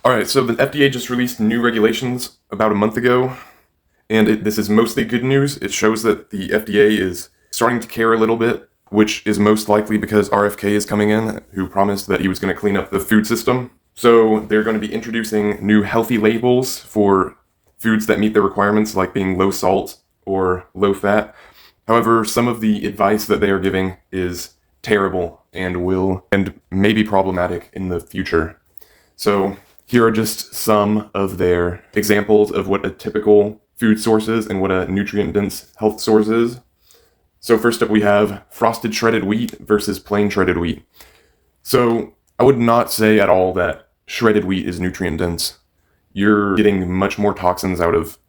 Alright, so the FDA just released new regulations about a month ago, and this is mostly good news. It shows that the FDA is starting to care a little bit, which is most likely because RFK is coming in, who promised that he was going to clean up the food system. So they're going to be introducing new healthy labels for foods that meet their requirements, like being low salt or low fat. However, some of the advice that they are giving is terrible and may be problematic in the future. So here are just some of their examples of what a typical food source is and what a nutrient-dense health source is. So first up we have frosted shredded wheat versus plain shredded wheat. So I would not say at all that shredded wheat is nutrient-dense. You're getting much more toxins out of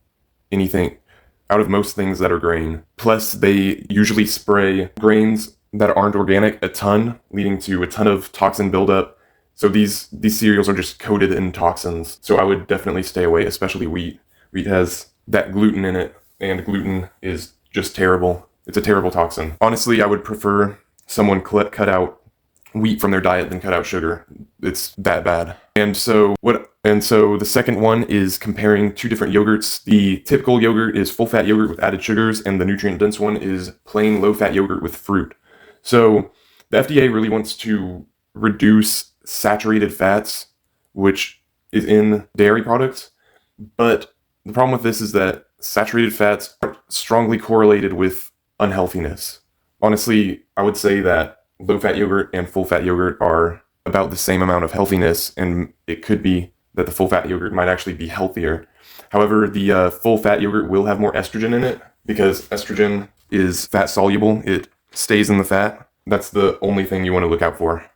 most things that are grain. Plus, they usually spray grains that aren't organic a ton, leading to a ton of toxin buildup. So these cereals are just coated in toxins. So I would definitely stay away, especially wheat. Wheat has that gluten in it, and gluten is just terrible. It's a terrible toxin. Honestly, I would prefer someone cut out wheat from their diet than cut out sugar. It's that bad. And so the second one is comparing two different yogurts. The typical yogurt is full-fat yogurt with added sugars, and the nutrient-dense one is plain low-fat yogurt with fruit. So the FDA really wants to reduce saturated fats, which is in dairy products, but the problem with this is that saturated fats are strongly correlated with unhealthiness. Honestly, I would say that low-fat yogurt and full-fat yogurt are about the same amount of healthiness, and it could be that the full-fat yogurt might actually be healthier. However, the full-fat yogurt will have more estrogen in it because estrogen is fat-soluble. It stays in the fat. That's the only thing you want to look out for.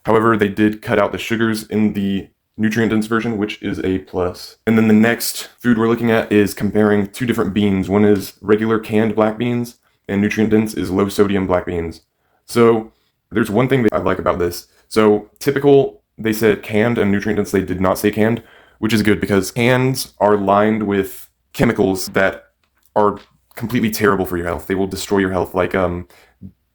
However, they did cut out the sugars in the nutrient-dense version, which is a plus. And then the next food we're looking at is comparing two different beans. One is regular canned black beans, and nutrient-dense is low-sodium black beans. So there's one thing that I like about this. So typical, they said canned, and nutrient-dense, they did not say canned, which is good because cans are lined with chemicals that are completely terrible for your health. They will destroy your health, like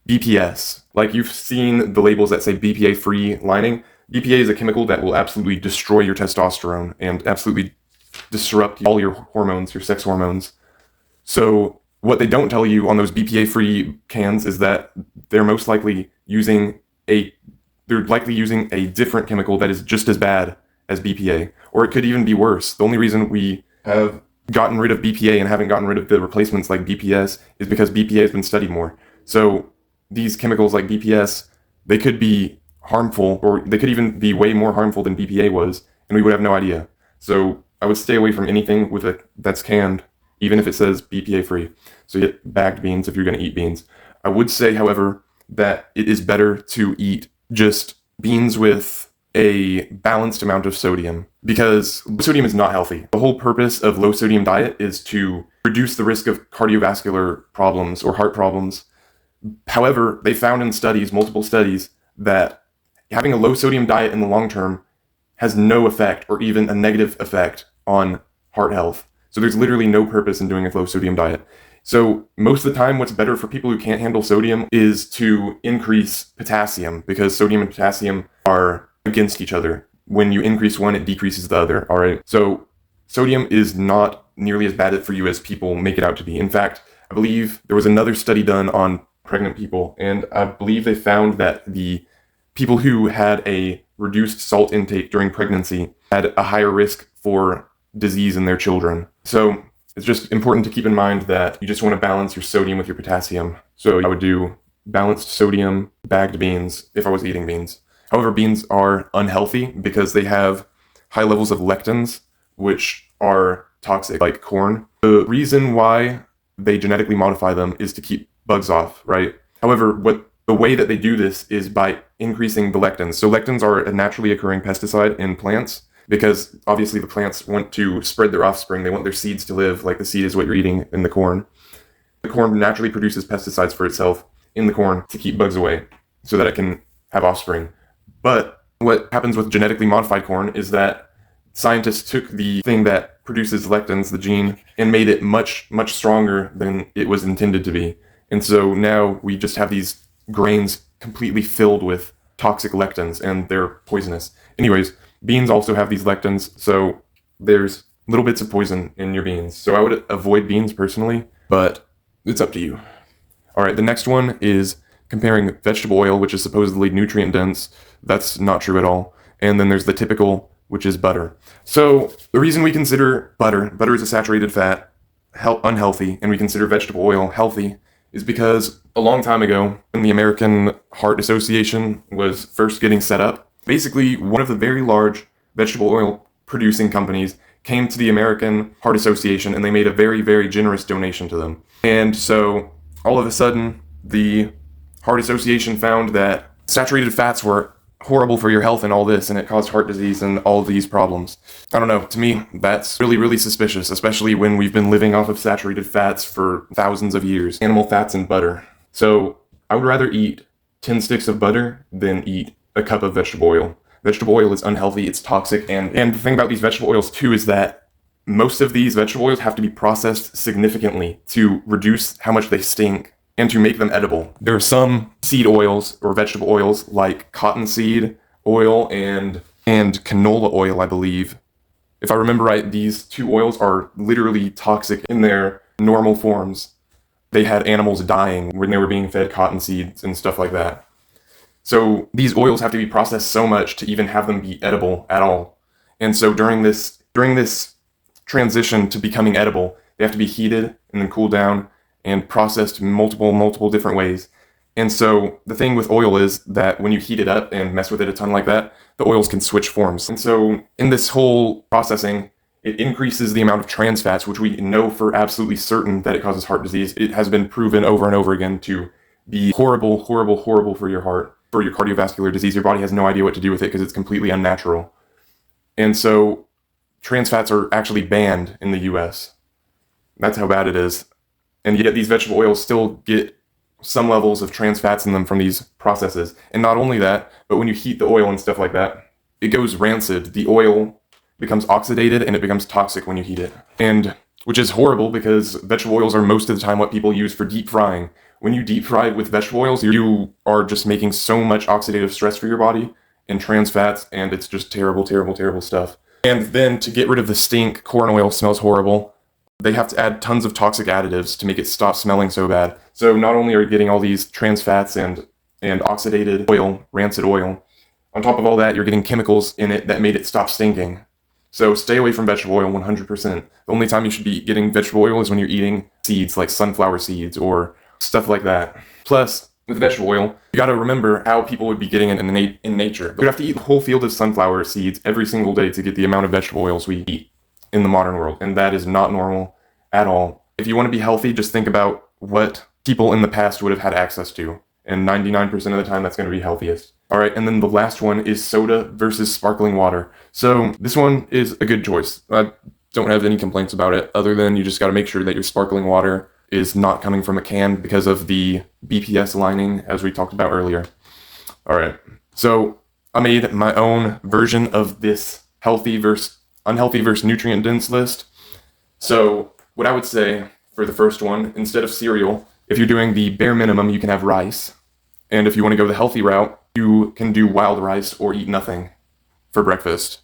BPS. Like you've seen the labels that say BPA-free lining. BPA is a chemical that will absolutely destroy your testosterone and absolutely disrupt all your hormones, your sex hormones. So what they don't tell you on those BPA-free cans is that they're likely using a different chemical that is just as bad as BPA, or it could even be worse. The only reason we have gotten rid of BPA and haven't gotten rid of the replacements like BPS is because BPA has been studied more. So these chemicals like BPS, they could be harmful, or they could even be way more harmful than BPA was, and we would have no idea. So I would stay away from anything that's canned, even if it says BPA free. So you get bagged beans if you're going to eat beans. I would say, however, that it is better to eat just beans with a balanced amount of sodium, because sodium is not healthy. The whole purpose of low sodium diet is to reduce the risk of cardiovascular problems or heart problems. However, they found in multiple studies, that having a low sodium diet in the long term has no effect or even a negative effect on heart health. So there's literally no purpose in doing a low sodium diet. So most of the time, what's better for people who can't handle sodium is to increase potassium, because sodium and potassium are against each other. When you increase one, it decreases the other. All right. So sodium is not nearly as bad for you as people make it out to be. In fact, I believe there was another study done on pregnant people, and I believe they found that the people who had a reduced salt intake during pregnancy had a higher risk for disease in their children. So it's just important to keep in mind that you just want to balance your sodium with your potassium. So I would do balanced sodium bagged beans if I was eating beans. However, beans are unhealthy because they have high levels of lectins, which are toxic, like corn. The reason why they genetically modify them is to keep bugs off, right? However, the way that they do this is by increasing the lectins. So lectins are a naturally occurring pesticide in plants, because obviously the plants want to spread their offspring. They want their seeds to live, like the seed is what you're eating in the corn. The corn naturally produces pesticides for itself in the corn to keep bugs away so that it can have offspring. But what happens with genetically modified corn is that scientists took the thing that produces lectins, the gene, and made it much, much stronger than it was intended to be. And so now we just have these grains completely filled with toxic lectins, and they're poisonous. Anyways, Beans also have these lectins, so there's little bits of poison in your beans. So I would avoid beans personally, but it's up to you. All right, the next one is comparing vegetable oil, which is supposedly nutrient dense. That's not true at all. And then there's the typical, which is butter. So the reason we consider butter is a saturated fat, unhealthy, and we consider vegetable oil healthy is because a long time ago, when the American Heart Association was first getting set up, basically one of the very large vegetable oil producing companies came to the American Heart Association and they made a very, very generous donation to them. And so all of a sudden, the Heart Association found that saturated fats were horrible for your health and all this, and it caused heart disease and all these problems. I don't know, to me, that's really, really suspicious, especially when we've been living off of saturated fats for thousands of years. Animal fats and butter. So I would rather eat 10 sticks of butter than eat a cup of vegetable oil. Vegetable oil is unhealthy, it's toxic, and the thing about these vegetable oils too is that most of these vegetable oils have to be processed significantly to reduce how much they stink and to make them edible. There are some seed oils or vegetable oils like cottonseed oil and canola oil, I believe. If I remember right, these two oils are literally toxic in their normal forms. They had animals dying when they were being fed cotton seeds and stuff like that. So these oils have to be processed so much to even have them be edible at all. And so during this transition to becoming edible, they have to be heated and then cooled down and processed multiple different ways. And so the thing with oil is that when you heat it up and mess with it a ton like that, the oils can switch forms. And so in this whole processing, it increases the amount of trans fats, which we know for absolutely certain that it causes heart disease. It has been proven over and over again to be horrible for your heart, for your cardiovascular disease. Your body has no idea what to do with it because it's completely unnatural. And so trans fats are actually banned in the US. That's how bad it is. And yet these vegetable oils still get some levels of trans fats in them from these processes. And not only that, but when you heat the oil and stuff like that, it goes rancid. The oil becomes oxidated and it becomes toxic when you heat it. And which is horrible because vegetable oils are most of the time what people use for deep frying. When you deep fry with vegetable oils, you are just making so much oxidative stress for your body and trans fats, and it's just terrible stuff. And then to get rid of the stink, corn oil smells horrible. They have to add tons of toxic additives to make it stop smelling so bad. So not only are you getting all these trans fats and oxidated oil, rancid oil, on top of all that, you're getting chemicals in it that made it stop stinking. So stay away from vegetable oil 100%. The only time you should be getting vegetable oil is when you're eating seeds like sunflower seeds or stuff like that. Plus, with vegetable oil, you gotta remember how people would be getting it in nature. You have to eat a whole field of sunflower seeds every single day to get the amount of vegetable oils we eat in the modern world, and that is not normal at all. If you want to be healthy, just think about what people in the past would have had access to, and 99% of the time that's going to be healthiest. All right, and then the last one is soda versus sparkling water. So this one is a good choice. I don't have any complaints about it, other than you just got to make sure that your sparkling water is not coming from a can because of the BPS lining, as we talked about earlier. All right, so I made my own version of this unhealthy versus nutrient dense list. So what I would say for the first one, instead of cereal, if you're doing the bare minimum, you can have rice. And if you want to go the healthy route, you can do wild rice or eat nothing for breakfast.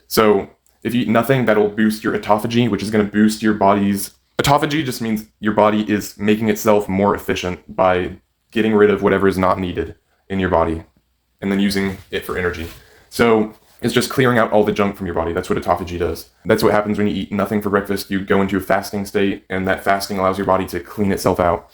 So if you eat nothing, that'll boost your autophagy, which is going to boost your body's... Autophagy just means your body is making itself more efficient by getting rid of whatever is not needed in your body and then using it for energy. So it's just clearing out all the junk from your body. That's what autophagy does. That's what happens when you eat nothing for breakfast. You go into a fasting state, and that fasting allows your body to clean itself out.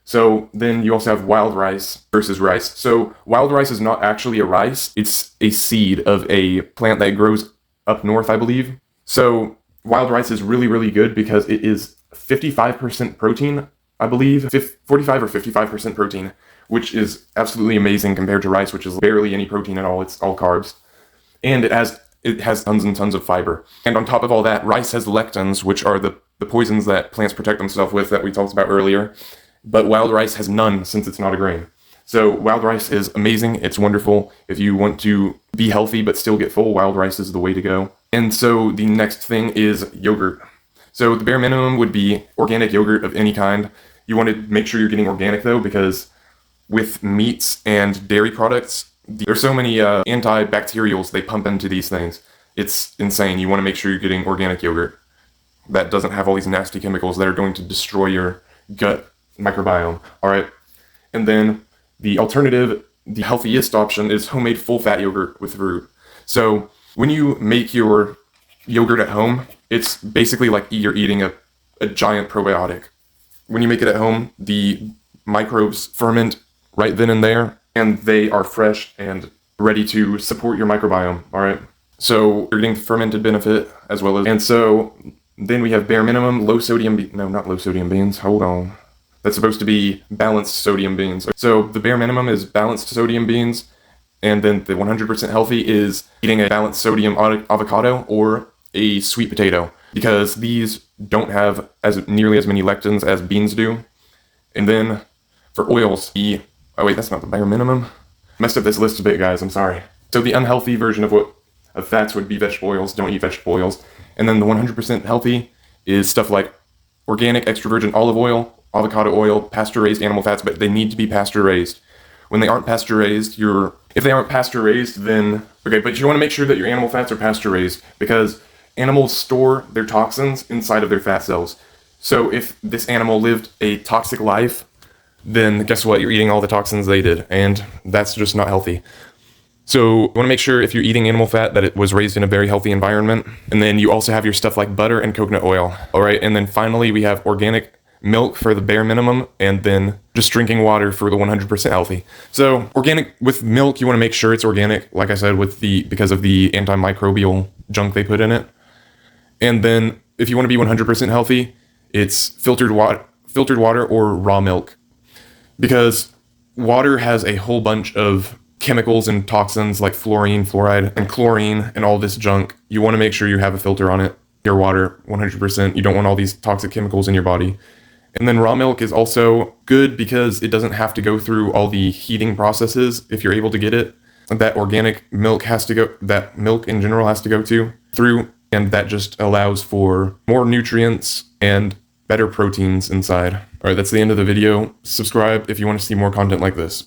So then you also have wild rice versus rice. So wild rice is not actually a rice. It's a seed of a plant that grows up north, I believe. So wild rice is really, really good because it is 55% protein, I believe. 45 or 55% protein, which is absolutely amazing compared to rice, which is barely any protein at all. It's all carbs. And it has tons and tons of fiber. And on top of all that, rice has lectins, which are the poisons that plants protect themselves with that we talked about earlier. But wild rice has none since it's not a grain. So wild rice is amazing. It's wonderful. If you want to be healthy but still get full, wild rice is the way to go. And so the next thing is yogurt. So the bare minimum would be organic yogurt of any kind. You want to make sure you're getting organic though, because with meats and dairy products, There's so many antibacterials they pump into these things. It's insane. You want to make sure you're getting organic yogurt that doesn't have all these nasty chemicals that are going to destroy your gut microbiome. All right. And then the alternative, the healthiest option, is homemade full-fat yogurt with fruit. So when you make your yogurt at home, it's basically like you're eating a giant probiotic. When you make it at home, the microbes ferment right then and there, and they are fresh and ready to support your microbiome, all right? So you're getting fermented benefit as well as, and so then we have bare minimum, low sodium, no, not low sodium beans, hold on. That's supposed to be balanced sodium beans. So the bare minimum is balanced sodium beans, and then the 100% healthy is eating a balanced sodium avocado or a sweet potato, because these don't have nearly as many lectins as beans do. And then for oils, oh wait, that's not the bare minimum. Messed up this list a bit, guys, I'm sorry. So the unhealthy version of fats would be vegetable oils. Don't eat vegetable oils. And then the 100% healthy is stuff like organic extra virgin olive oil, avocado oil, pasture-raised animal fats, but they need to be pasture-raised. When they aren't pasture-raised, if they aren't pasture-raised, then, okay, but you want to make sure that your animal fats are pasture-raised, because animals store their toxins inside of their fat cells. So if this animal lived a toxic life, then guess what? You're eating all the toxins they did, and that's just not healthy. So you want to make sure if you're eating animal fat that it was raised in a very healthy environment. And then you also have your stuff like butter and coconut oil. All right. And then finally, we have organic milk for the bare minimum, and then just drinking water for the 100% healthy. So organic with milk, you want to make sure it's organic, like I said, because of the antimicrobial junk they put in it. And then if you want to be 100% healthy, it's filtered water or raw milk, because water has a whole bunch of chemicals and toxins like fluorine, fluoride, and chlorine, and all this junk. You want to make sure you have a filter on it, your water, 100%. You don't want all these toxic chemicals in your body. And then raw milk is also good because it doesn't have to go through all the heating processes if you're able to get it. That organic milk that milk in general has to go through, and that just allows for more nutrients and better proteins inside. All right, that's the end of the video. Subscribe if you want to see more content like this.